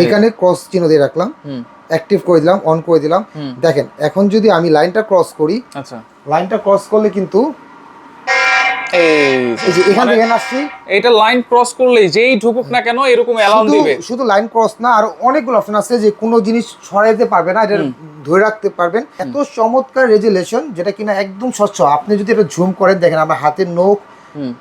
এখানে ক্রস চিহ্ন দিয়ে রাখলাম, অ্যাক্টিভ করে দিলাম, অন করে দিলাম। দেখেন এখন যদি আমি লাইনটা ক্রস করি, আচ্ছা লাইনটা ক্রস করলে কিন্তু এই যে এখান থেকে আসছি, এটা লাইন ক্রস করলেই যেই ঢুকুক না কেন এরকম অ্যালার্ম দিবে। শুধু লাইন ক্রস না, আর অনেকগুলো অপশন আছে যে কোনো জিনিস সরাইতে পারবে না, এটা ধরে রাখতে পারবেন। এত চমৎকার রেজুলেশন যেটা কিনা একদম স্বচ্ছ। আপনি যদি এটা জুম করেন দেখেন আমার হাতের নখ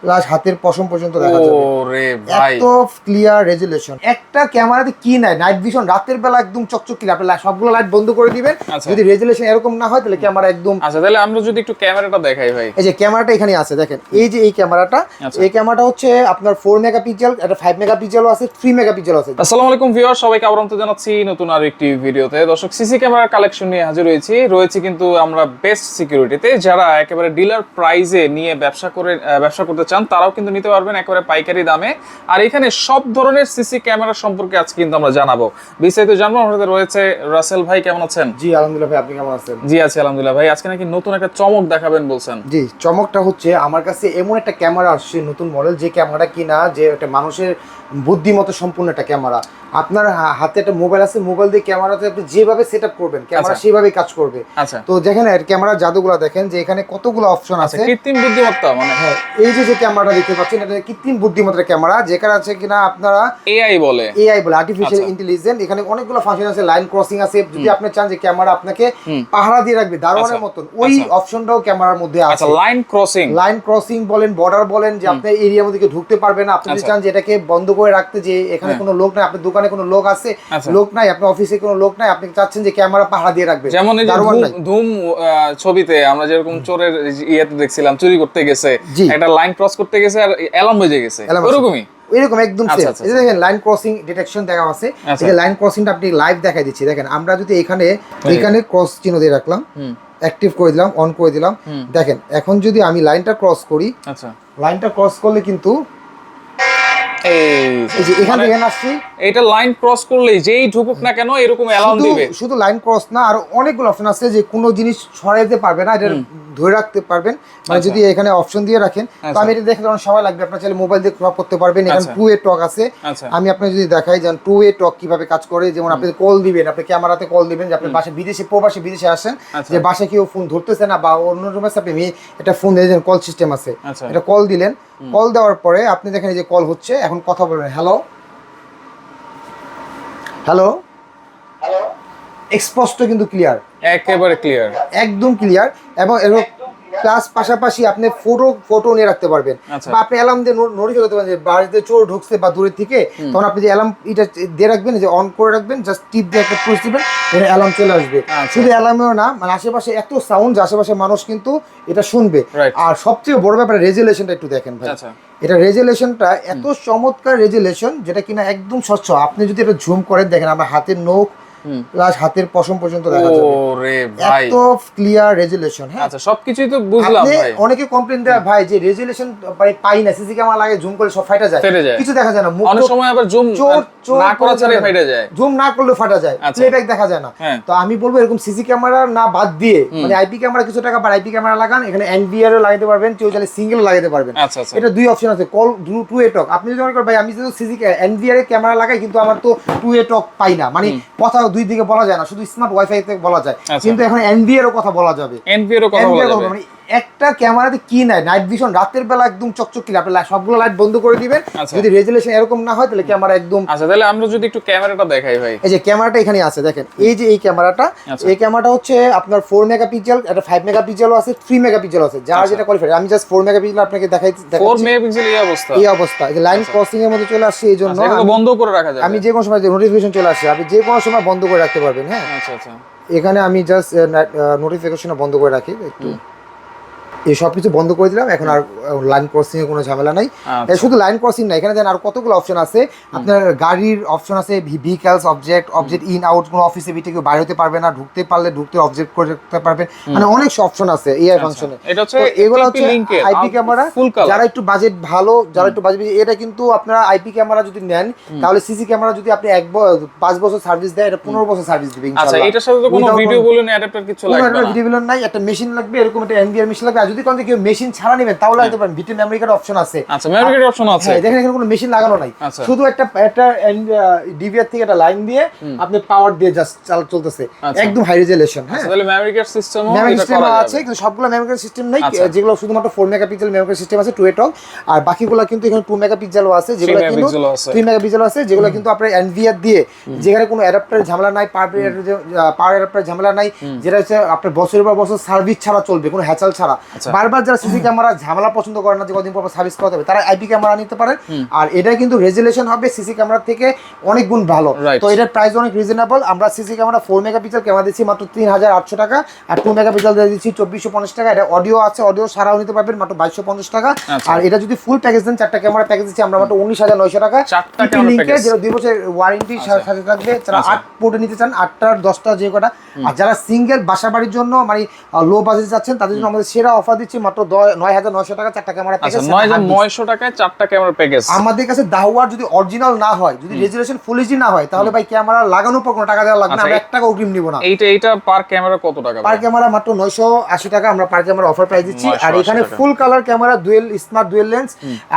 প্লাস হাতের পশম পর্যন্ত দেখা যাবে। ওরে ভাই এত ক্লিয়ার রেজুলেশন। একটা ক্যামেরাতে কি নাই, নাইট ভিশন, রাতের বেলা একদম চকচক ক্লিয়ার। আপনি সবগুলো লাইট বন্ধ করে দিবেন, যদি রেজুলেশন এরকম না হয় তাহলে ক্যামেরা একদম। আচ্ছা তাহলে আমরা যদি একটু ক্যামেরাটা দেখাই ভাই। এই যে ক্যামেরাটা এখানে আছে দেখেন, এই যে এই ক্যামেরাটা, এই ক্যামেরাটা হচ্ছে আপনার 4 মেগাপিক্সেল, এটা 5 মেগাপিক্সেলও আছে, 3 মেগাপিক্সেলও আছে। আসসালামু আলাইকুম ভিউয়ার, সবাইকে আমন্ত্রণ জানাচ্ছি নতুন আর একটি ভিডিওতে। দর্শক, সিসি ক্যামেরার কালেকশন নিয়ে হাজির রয়েছি কিন্তু আমরা বেস্ট সিকিউরিটিতে। যারা একেবারে ডিলার প্রাইজে নিয়ে ব্যবসা করতে চান তারাও কিন্তু নিতে পারবেন একেবারে পাইকারি দামে। আর এখানে সব ধরনের সিসি ক্যামেরা সম্পর্কে আজকে কিন্তু আমরা জানাবো, বিস্তারিত জানবো। আমাদের রয়েছে রাসেল ভাই, কেমন আছেন? জি আলহামদুলিল্লাহ ভাই, আপনি কেমন আছেন? জি আছি আলহামদুলিল্লাহ ভাই। আজকে নাকি নতুন একটা চমক দেখাবেন বলছেন? জি, চমকটা হচ্ছে আমার কাছে এমন একটা ক্যামেরা আসছে নতুন মডেল, যে ক্যামেরাটা কিনা যে একটা মানুষের বুদ্ধিমতো সম্পূর্ণ একটা ক্যামেরা। আপনার হাতে একটা মোবাইল আছে, মোবাইল দিয়ে ক্যামেরাতে আপনি যেভাবে সেট আপ করবেন ক্যামেরা সেভাবেই কাজ করবে। আচ্ছা, তো দেখেন এর ক্যামেরার জাদুগুলো দেখেন যে এখানে কতগুলো অপশন আছে। কৃত্রিম বুদ্ধিমত্তা মানে হ্যাঁ, এই যে ক্যামেরাটা দেখতে পাচ্ছেন এটা কৃত্রিম বুদ্ধিমত্তার ক্যামেরা, যেখানে আছে কিনা আপনারা এআই বলে আর্টিফিশিয়াল ইন্টেলিজেন্স। এখানে অনেকগুলো ফাংশন আছে, লাইন ক্রসিং আছে। যদি আপনি চান যে ক্যামেরা আপনাকে পাহারা দিয়ে রাখবে দারোয়ানের মতন, ওই অপশনটাও ক্যামেরার মধ্যে আছে। আচ্ছা, লাইন ক্রসিং বলেন, বর্ডার বলেন, যে আপনি এরিয়ার মধ্যে ঢুকতে পারবে না। আপনি যদি চান যে এটাকে বন্ধ করে রাখতে, যে এখানে কোনো লোক নাই, আপনার দোকানে কোনো লোক আছে, লোক নাই, আপনার অফিসে কোনো লোক নাই, আপনি চাচ্ছেন যে ক্যামেরা পাহারা দিয়ে রাখবে। যেমন এই যে ধুম ছবিতে আমরা যেরকম চোরের ইয়েতে দেখছিলাম, চুরি করতে গেছে, একটা লাইন ক্রস করতে গেছে আর অ্যালার্ম বেজে গেছে, ওরকমই এরকম একদম সেম। এই দেখেন লাইন ক্রসিং ডিটেকশন দেখা আছে। এই লাইন ক্রসিংটা আপনি লাইভ দেখাই দিচ্ছি। দেখেন আমরা যদি এখানে ক্রস চিহ্ন দিয়ে রাখলাম, অ্যাক্টিভ করে দিলাম, অন করে দিলাম। দেখেন এখন যদি আমি লাইনটা ক্রস করি, আচ্ছা লাইনটা ক্রস করলে কিন্তু এই যে এখান থেকে আসছি, এটা লাইন ক্রস করলেই যেই ঢুকুক না কেন এরকম অ্যালার্ম দিবে। শুধু লাইন ক্রস না, আর অনেকগুলো অপশন আছে যে কোনো জিনিস সরাইতে পারবে না, এটা ধরে রাখতে পারবেন। মানে যদি এখানে অপশন দিয়ে রাখেন, তো আমি এটা দেখে যখন সময় লাগবে, আপনার চাইলে মোবাইল দিয়ে ক্রপ করতে পারবেন। এখানে 2 ওয়ে টক আছে। আমি আপনাকে যদি দেখাই যেন 2 ওয়ে টক কিভাবে কাজ করে, যেমন আপনি কল দিবেন, আপনি ক্যামেরাতে কল দিবেন যে আপনি বাসা বিদেশে, প্রবাসী বিদেশে আসেন, যে বাসায় কেউ ফোন ধরতেছে না বা অন্য রুমে আছে, আপনি এটা ফোন দিয়ে কল সিস্টেম আছে, এটা কল দিলেন। কল দেওয়ার পরে আপনি দেখেন এই যে কল হচ্ছে, এখন কথা বলবেন, হ্যালো হ্যালো, স্পষ্ট কিন্তু ক্লিয়ার, একেবারে ক্লিয়ার, একদম ক্লিয়ার। এবং প্লাস পাশাপাশি আপনি ফটো নিয়ে রাখতে পারবেন, বা আপনি অ্যালার্ম দিয়ে নোটিফাই করতে পারবেন যে বাড়িতে চোর ঢুকছে বা দূরের থেকে। তখন আপনি যে অ্যালার্ম এটা দিয়ে রাখবেন, যে অন করে রাখবেন, জাস্ট টিপ দিয়ে একটা পুশ দিবেন, অ্যালার্ম চলে আসবে। শুধু অ্যালার্মেও না, মানে আশেপাশে এত সাউন্ড যে আশেপাশে মানুষ কিন্তু এটা শুনবে। আর সবচেয়ে বড় ব্যাপার রেজুলেশনটা একটু দেখেন ভাই। এটা রেজুলেশনটা এত চমৎকার রেজুলেশন যেটা কিনা একদম স্বচ্ছ। আপনি যদি এটা জুম করেন দেখেন আমার হাতের নখ প্লাস হাতের পশম পর্যন্ত দেখা যাবে। ওরে ভাই, এত ক্লিয়ার রেজুলেশন। হ্যাঁ, আচ্ছা সবকিছুই তো বুঝলাম ভাই। অনেকে কমপ্লেইন দেয় ভাই যে রেজুলেশন পাই না, সিসি ক্যামেরা লাগে জুম করে সব ফাটা যায়, কিছু দেখা যায় না। অনেক সময় আবার জুম না করা ছাড়াই ফাটা যায়, জুম না করলে ফাটা যায়, প্লেব্যাক দেখা যায় না। তো আমি বলবো এরকম সিসি ক্যামেরা না বাদ দিয়ে, মানে আইপি ক্যামেরা কিছু টাকা বা আইপি ক্যামেরা লাগান, এখানে এনভিআর ও লাগাতে পারবেন, কেউ চাইলে সিঙ্গেল লাগাতে পারবেন। এটা 2 অপশন আছে, কল 2 ওয়ে টক। আপনি যদি মনে করেন ভাই আমি তো সিসি এনভিআর এর ক্যামেরা লাগাই কিন্তু আমার তো 2 ওয়ে টক পাই না, মানে কথা দুই দিকে বলা যায় না, শুধু স্মার্ট ওয়াইফাই তে বলা যায়, কিন্তু এখন এনভিআর এর কথা বলা যাবে, এনভিআর এর কথা বলা যাবে। মানে একটা ক্যামেরাতে কি নাই, নাইট ভিশন, রাতের বেলা একদম চকচক ক্লিয়ার। আপনি সবগুলো লাইট বন্ধ করে দিবেন, যদি রেজুলেশন এরকম না হয় তাহলে ক্যামেরা একদম। আচ্ছা তাহলে আমরা যদি একটু ক্যামেরাটা দেখাই ভাই। এই যে ক্যামেরাটা এখানে আছে দেখেন, এই যে এই ক্যামেরাটা, এই ক্যামেরাটা হচ্ছে আপনার 4 মেগাপিক্সেল, এটা 5 মেগাপিক্সেলও আছে, 3 মেগাপিক্সেলও আছে, যার যেটা কোয়ালিফাই। আমি জাস্ট 4 মেগাপিক্সেল আপনাকে দেখাচ্ছি। 4 মেগাপিক্সেল এই অবস্থা, এই যে লাইন ক্রসিং এর মধ্যে চলে আসছে, এই জন্য এটা বন্ধ করে রাখা যাবে। আমি যে কোনো সময় নোটিফিকেশন চলে আসে, আপনি যে কোনো সময় বন্ধ করে রাখতে পারবেন। হ্যাঁ, আচ্ছা আচ্ছা, এখানে আমি জাস্ট নোটিফিকেশন বন্ধ করে রাখি একটু, এই সব কিছু বন্ধ করে দিলাম। এখন আর লাইন ক্রসিং এর কোনো ঝামেলা নাই। শুধু লাইন ক্রসিং না, এখানে দেখেন আর কতগুলো অপশন আছে। আপনার গাড়ির অপশন আছে, ভেহিকলস, অবজেক্ট ইন আউট, কোনো অফিসে বিটে কেউ বাইরে হতে পারবে না, ঢুকতে পারলে ঢুকতে অবজেক্ট করে রাখতে পারবেন, মানে অনেক অপশন আছে এআই ফাংশনে। এটা হচ্ছে এগুলো হচ্ছে আইপি ক্যামেরা। যারা একটু বাজেট ভালো, যারা একটু বাজেট, এটা কিন্তু আপনারা আইপি ক্যামেরা যদি নেন তাহলে সিসি ক্যামেরা যদি আপনি 5 বছর সার্ভিস দেয়, এটা 15 বছর সার্ভিস দিবে ইনশাআল্লাহ। আচ্ছা, এটার সাথে তো কোনো ভিডিও বলুন অ্যাডাপ্টার কিছু লাগবে না, ভিডিও বলুন নাই, একটা মেশিন লাগবে, এরকম একটা এনভিআর মেশিন লাগবে। আর যদি যদি কোনো কেউ মেশিন ছাড়া নেবেন তাহলে হতে পারেন, ভিতরে মেমরি কার্ড অপশন আছে। আচ্ছা, মেমরি কার্ড অপশন আছে। হ্যাঁ, দেখেন এখানে কোনো মেশিন লাগানো নাই, শুধু একটা ডিভিআর থেকে একটা লাইন দিয়ে আপনি পাওয়ার দিয়ে জাস্ট চলতেছে, একদম হাই রেজোলিউশন। হ্যাঁ, তাহলে মেমরি কার্ড সিস্টেমও এটা করা আছে, কিন্তু সবগুলো মেমরি কার্ড সিস্টেম নাই, যেগুলো শুধুমাত্র 4 মেগাপিক্সেল মেমরি কার্ড সিস্টেম আছে 2 টক, আর বাকিগুলো কিন্তু এখানে 2 মেগাপিক্সেলও আছে, যেগুলো কিন্তু 3 মেগাপিক্সেল আছে, যেগুলো কিন্তু আপনার এনভিআর দিয়ে, যেখানে কোনো অ্যাডাপ্টার ঝামেলা নাই, পাওয়ার অ্যাডাপ্টার ঝামেলা নাই, যেটা হচ্ছে আপনার বছরের পর বছর সার্ভিস ছাড়া চলবে, কোনো হ্যাচাল ছাড়া। বারবার যারা সিসি ক্যামেরা ঝামেলা পছন্দ করে না, যে কদিন পর সার্ভিস করাতে হবে, তারা আইপি ক্যামেরা নিতে পারেন। আর এটা কিন্তু রেজুলেশন হবে সিসি ক্যামেরা থেকে অনেক গুণ ভালো, তো এটার প্রাইস অনেক রিজনেবল। আমরা সিসি ক্যামেরা 4 মেগাপিক্সেল ক্যামেরা দিচ্ছি মাত্র 3800 টাকা, আর 2 মেগাপিক্সেল দিয়ে দিচ্ছি 2450 টাকা। এটা অডিও আছে, অডিও ছাড়াও নিতে পারবেন মাত্র 2250 টাকা। আর এটা যদি ফুল প্যাকেজ দেন, 4টা ক্যামেরা প্যাকেজ দিচ্ছি আমরা মাত্র 19900 টাকা। লিংকে যেটা 2 বছর ওয়ারেন্টি সাথে থাকবে, যারা 8 পোর্টে নিতে চান, 8টার 10টা যে কটা, আর যারা সিঙ্গেল বাসা বাড়ির জন্য মানে লো বাজেট যাচ্ছেন, তাদের জন্য আমাদের সেরা অফার দিচ্ছি মাত্র 9900 টাকা 4টা ক্যামেরা প্যাকেজ। 9900 টাকায় 4টা ক্যামেরা প্যাকেজ। আমাদের কাছে দাহুয়ার যদি অরিজিনাল না হয়, যদি রেজুলেশন ফুল এইচডি না হয়, তাহলে ভাই ক্যামেরা লাগানোর পর কোনো টাকা দেওয়া লাগবে না, আমরা 1 টাকা অগ্রিম নিব না। এইটা পার ক্যামেরা কত টাকা? পার ক্যামেরা মাত্র 980 টাকা আমরা পার ক্যামেরা অফার প্রাইস দিচ্ছি। আর এখানে full colour camera dual smart dual lens,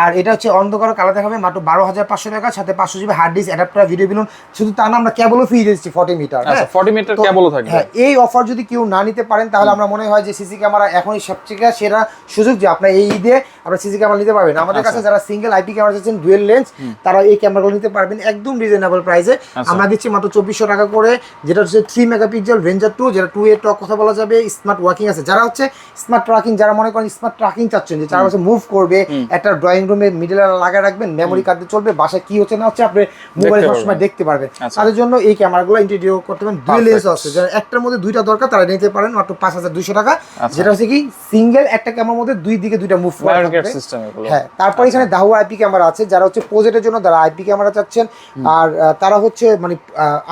আর এটা হচ্ছে অন্ধকার কালার দেখাবে মাত্র 12500 টাকা, সাথে 500 GB hard disk, adapter, video বিলুন। শুধু তা না, আমরা কেবলও ফ্রি দিচ্ছি 40 মিটার। আচ্ছা, 40 মিটার কেবলও থাকবে। হ্যাঁ, এই অফার যদি কেউ না নিতে পারেন, তাহলে আমরা মনে হয় যে সিসি ক্যামেরা এখনই সবচেয়ে সেরা সুযোগ, যে আপনার এই ঈদে আপনারা সিসি ক্যামেরা নিতে পারবেন। আমাদের কাছে যারা সিঙ্গেল আইপি ক্যামেরা চাচ্ছেন ডুয়েল লেন্স, তারা এই ক্যামেরাগুলো নিতে পারবেন একদম রিজনেবল প্রাইসে। আমরা দিচ্ছি মাত্র 2400 টাকা করে, যেটা হচ্ছে 3 মেগাপিক্সেল রেঞ্জার 2, যেটা 2 এর টক কথা বলা যাবে, স্মার্ট ওয়ার্কিং আছে। যারা হচ্ছে স্মার্ট ট্র্যাকিং, যারা মনে করেন স্মার্ট ট্র্যাকিং চাচ্ছেন, যে 4 বছর মুভ করবে, একটা ড্রয়িং রুমে মিডলে লাগায় রাখবেন, মেমোরি কার্ড দিয়ে চলবে, বাসায় কি হচ্ছে না হচ্ছে আপনি মোবাইলে সবসময় দেখতে পারবেন, তাদের জন্য এই ক্যামেরাগুলো ইন্ট্রোডিউস করতে পারেন। ডুয়েল লেন্স আছে, যারা একটার মধ্যে দুইটা দরকার, তারা নিতে পারেন মাত্র 5200 টাকা, যেটা হচ্ছে কি সিঙ্গেল একটা ক্যামেরার মধ্যে দুই দিকে দুইটা মুভ করা থাকবে। হ্যাঁ, তারপর এখানে দাহুয়া আইপি ক্যামেরা আছে, যারা হচ্ছে প্রজেক্টের জন্য যারা আইপি ক্যামেরা চাচ্ছেন, আর তারা হচ্ছে মানে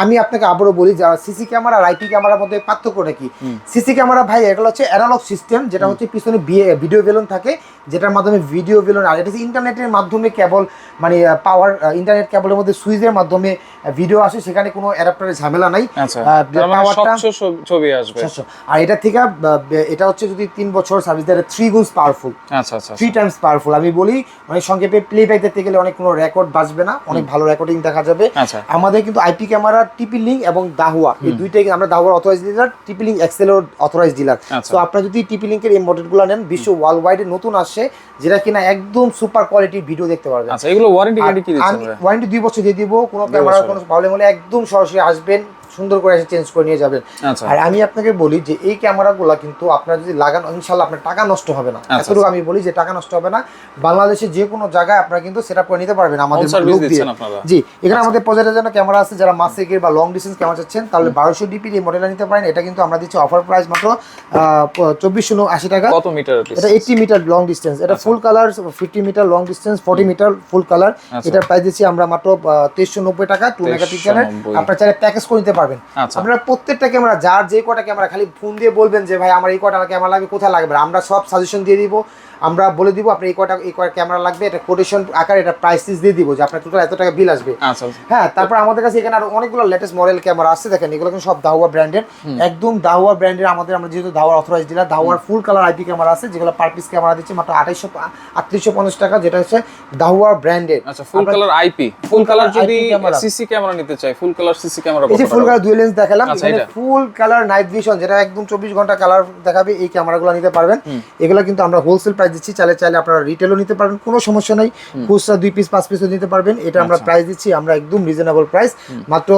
আমি আপনাকে আবারও বলি, যারা সিসি ক্যামেরা আর আইপি ক্যামেরার মধ্যে পার্থক্যটা কি। সিসি ক্যামেরা ভাই এগুলো হচ্ছে অ্যানালগ সিস্টেম, যেটা হচ্ছে পিছনে ভিডিও বেলুন থাকে, যেটার মাধ্যমে ভিডিও বেলুন, আর এটা হচ্ছে ইন্টারনেটের মাধ্যমে কেবল মানে পাওয়ার, ইন্টারনেট কেবলের মধ্যে সুইচের মাধ্যমে ভিডিও আসে, সেখানে কোনো অ্যাডাপ্টারের ঝামেলা নাই, ছবি আসবে। আর এটা থেকে এটা হচ্ছে যদি 3 বছর সার্ভিস দেয়, 3 গুণ পাওয়ারফুল। আচ্ছা, 3 টাইমস পাওয়ারফুল। আমি বলি অনেক সংক্ষেপে, প্লেব্যাক দেখতে গেলে অনেক কোনো রেকর্ড বাজবে না, অনেক ভালো রেকর্ডিং দেখা যাবে। আমাদের কিন্তু আইপি ক্যামেরা টিপি লিংক এবং দাহুয়া, এই দুইটাই আমরা দাহুয়ার অথরাইজড ডিলার, টিপি লিংক এক্সেল এর অথরাইজড ডিলার। তো আপনারা যদি টিপি লিংকের এই মডেলগুলো নেন, বিশ্ব ওয়ার্ল্ড ওয়াইড নতুন আসছে, যেটা কিনা একদম সুপার কোয়ালিটির ভিডিও দেখতে পারবেন। আচ্ছা, এগুলো ওয়ারেন্টি গ্যারান্টি কি দিচ্ছেন? ওয়ারেন্টি 2 বছর দিয়ে দিব, কোনো ক্যামেরার কোনো প্রবলেম হলে একদম সরাসরি আসবেন, সুন্দর করে এসে চেঞ্জ করে নিয়ে যাবেন। আর আমি আপনাকে বলি যে এই ক্যামেরাগুলো কিন্তু আপনারা যদি লাগান, ইনশাআল্লাহ আপনার টাকা নষ্ট হবে না। এতটুকু আমি বলি যে টাকা নষ্ট হবে না। বাংলাদেশে যে কোনো জায়গায় আপনারা কিন্তু সেটআপ করে নিতে পারবেন আমাদের লোক দিয়ে। জি, এখানে আমাদের প্রজেক্টের জন্য ক্যামেরা আছে, যারা মাসিকের বা লং ডিসটেন্স ক্যামেরা চাচ্ছেন, তাহলে 1200 ডিপি এই মডেলটা নিতে পারেন। এটা কিন্তু আমরা দিচ্ছি অফার প্রাইস মাত্র 2480 টাকা। কত মিটার? এটা 80 মিটার লং ডিসটেন্স, এটা full colour 50 metre long distance, 40 metre full colour. এটার প্রাইস দিচ্ছি আমরা মাত্র 2390 টাকা 2 মেগাপিক্সেলের। আপনারা চাইলে প্যাকেজ করে নিতে পারবেন। আপনারা প্রত্যেকটা ক্যামেরা, যার যে কটা ক্যামেরা, খালি ফোন দিয়ে বলবেন যে ভাই আমার এই কটা ক্যামেরা লাগবে, কোথায় লাগবে, আমরা সব সাজেশন দিয়ে দিব, আমরা বলে দিব আপনি এই কটা ক্যামেরা লাগবে, এটা কোটেশন আকারে এটা প্রাইস লিস্ট দিয়ে দিব যে আপনার টোটাল এত টাকা বিল আসবে। হ্যাঁ, তারপর আমাদের কাছে এখানে আরো অনেকগুলো লেটেস্ট মডেল ক্যামেরা আছে, দেখেন এগুলো কিন্তু সব দাহুয়া ব্র্যান্ডের, একদম দাহুয়া ব্র্যান্ডের। আমরা যেহেতু দাহুয়ার অথরাইজড ডিলার, দাহুয়ার ফুল কালার আইপি ক্যামেরা আছে, যেগুলো পার পিস ক্যামেরা দিচ্ছে মাত্র 3850 টাকা, যেটা হচ্ছে দাহুয়া ব্র্যান্ডের। আচ্ছা, ফুল কালার আইপি, ফুল কালার যদি সিসি ক্যামেরা নিতে চাই, ফুল কালার সিসি ক্যামেরা কত? এই যে ফুল কালার ডুয়াল লেন্স দেখালাম, এখানে ফুল কালার নাইট ভিশন, যেটা একদম 24 ঘন্টা কালার দেখাবে, এই ক্যামেরাগুলো নিতে পারবেন। এগুলো কিন্তু আমরা হোলসেল প্রাইস দিচ্ছি, চাইলে আপনারা রিটেলও নিতে পারবেন, কোনো সমস্যা নাই। খুচরা 2 পিস 5 পিসও নিতে পারবেন। এটা আমরা প্রাইস দিচ্ছি আমরা একদম রিজনেবল প্রাইস, মাত্র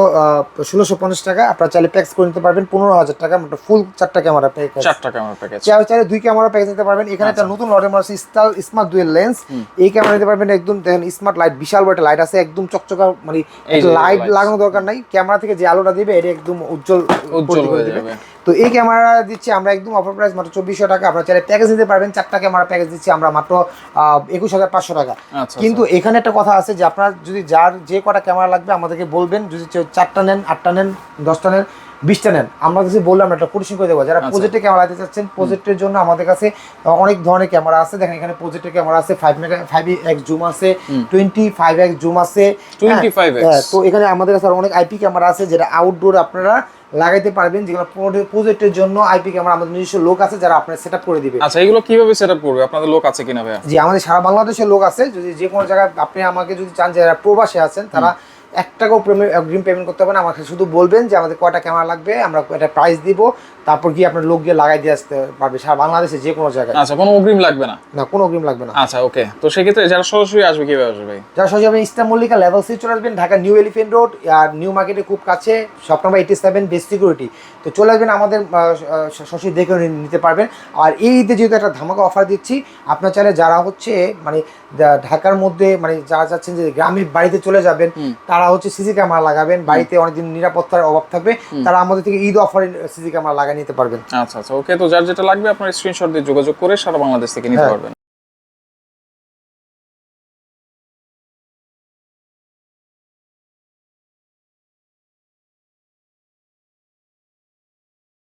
1650 টাকা। আপনারা চাইলে প্যাকেজ করে নিতে পারবেন 15000 টাকা, মাত্র ফুল 4টা ক্যামেরা প্যাকেজ। 4টা ক্যামেরা প্যাকেজ, চাইলে 2 ক্যামেরা প্যাকেজ নিতে পারবেন। এখানে একটা নতুন মডেল আছে স্মার্ট ডুয়াল লেন্স, এই ক্যামেরা নিতে পারবেন। একদম দেখেন স্মার্ট লাইট, বিশাল বড় লাইট আছে, একদম চকচকা, মানে লাইট লাগানো দরকার নাই, ক্যামেরা থেকে যে আলোটা দিবে এটা একদম উজ্জ্বল হয়ে যাবে। তো এই ক্যামেরা দিচ্ছি আমরা একদম অফার প্রাইস মাত্র 2400 টাকা। আপনারা চাইলে প্যাকেজ নিতে পারবেন, 4টা ক্যামেরা প্যাকেজ দিচ্ছি আমরা মাত্র 21500 টাকা। কিন্তু এখানে একটা কথা আছে যে আপনারা যদি যার যে কটা ক্যামেরা লাগবে আমাদেরকে বলবেন, যদি 4টা নেন, 8টা নেন, 10টা নেন, 20টা নেন, আমরা কাছে বললাম একটা কোটেশন করে দেবো। যারা প্রজেক্টে ক্যামেরা লাগাতে চাচ্ছেন, প্রজেক্টের জন্য আমাদের কাছে অনেক ধরনের ক্যামেরা আছে। দেখেন এখানে প্রজেক্টের ক্যামেরা আছে, 5x জুম আছে, 25x জুম আছে, 25x। তো এখানে আমাদের কাছে অনেক আইপি ক্যামেরা আছে যেটা আউটডোর আপনারা লাগাইতে পারবেন, যেগুলো প্রজেক্টের জন্য আইপি ক্যামেরা আমাদের নিজস্ব লোক আছে যারা আপনার সেটআপ করে দিবে। আচ্ছা, এগুলো কিভাবে সেটআপ করবে? আপনাদের লোক আছে কিনা ভাইয়া? জি, আমাদের সারা বাংলাদেশের লোক আছে। যদি যে কোনো জায়গায় আপনি আমাকে যদি চান, যারা প্রবাসে আছেন তারা 1 টাকাও অগ্রিম পেমেন্ট করতে হবে না, আমাকে শুধু বলবেন যে আমাদের কয়টা ক্যামেরা লাগবে, আমরা একটা প্রাইস দিব, তারপর গিয়ে আপনার লোক গিয়ে লাগাই দিয়ে আসতে পারবে সারা বাংলাদেশে যে কোনো জায়গায়। আচ্ছা, কোনো অগ্রিম লাগবে না? না, কোনো অগ্রিম লাগবে না। আচ্ছা, ওকে। তো সেক্ষেত্রে যারা সরাসরি আসবে কিভাবে আসবে ভাই? যারা সরাসরি আপনি ইস্টার্ন মল্লিকা লেভেল 6 চলে আসবেন, ঢাকা নিউ এলিফেন্ট রোড আর নিউ মার্কেটের খুব কাছে, শপ নাম্বার 87 বেস্ট সিকিউরিটি। তো চলে আসবেন, আমাদের সরাসরি দেখে নিতে পারবেন। আর এই ঈদে যেহেতু একটা ধামাকা অফার দিচ্ছি, আপনার চাইলে যারা হচ্ছে মানে ঢাকার মধ্যে মানে যারা চাচ্ছেন যে গ্রামের বাড়িতে চলে যাবেন, তারা হচ্ছে সিসি ক্যামেরা লাগাবেন, বাড়িতে অনেকদিন নিরাপত্তার অভাব থাকবে, তারা আমাদের থেকে ঈদ অফারে সিসি ক্যামেরা লাগিয়ে নিতে পারবেন। আচ্ছা আচ্ছা, ওকে। তো যার যেটা লাগবে আপনার স্ক্রিনশট দিয়ে যোগাযোগ করে সারা বাংলাদেশ থেকে নিতে পারবেন।